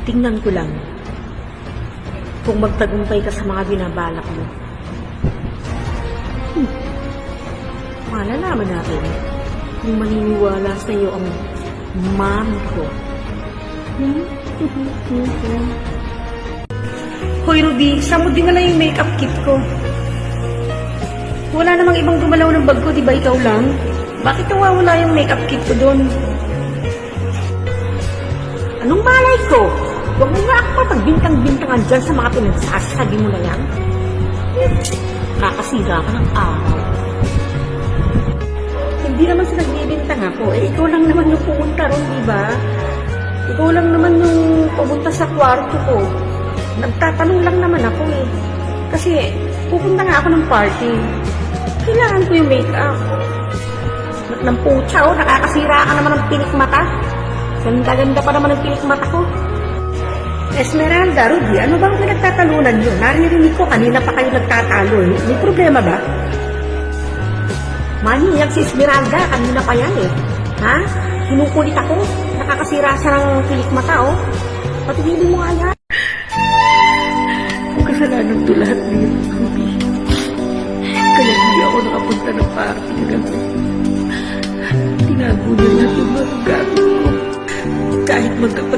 Tingnan ko lang kung magtagumpay ka sa mga binabalak mo. Malalaman natin kung maniniwala sa iyo ang mami ko. Hoy, Ruby, saan mo dinala yung makeup kit ko? Wala namang ibang gumalaw ng bag ko, di ba ikaw lang? Bakit nawawala yung makeup kit ko doon? Anong malay ko? Huwag mo nga ako pagbintang-bintangan dyan sa mga pinagsasabi mo na yan. Kakasira ka ng araw. Hindi naman sila nagbibintang ako. Ikaw lang naman yung pumunta ron, di ba? Ikaw lang naman yung pumunta sa kwarto ko. Nagtatanong lang naman ako eh. Kasi pupunta nga ako ng party. Kailangan ko yung make-up. Ng putya, oh, nakakasira ka naman ng pilik mata. Ganda-ganda pa naman ng pilik mata ko. Esmeralda, Ruby, ano bang pinagtatalunan nyo? Naririnig ko, kanina pa kayo nagtatalo eh. May problema ba? Maniyag si Esmeralda, kanina pa yan eh. Ha? Kinukulit ako. Nakakasira siya ng pilik mata, oh. Patigilin mo nga yan. Ang kasalanan to lahat niyo, Ruby. Kaya hindi ako nakapunta ng party kagabi. Tinago niya lahat yung mga gamit ko. Kahit magkapatid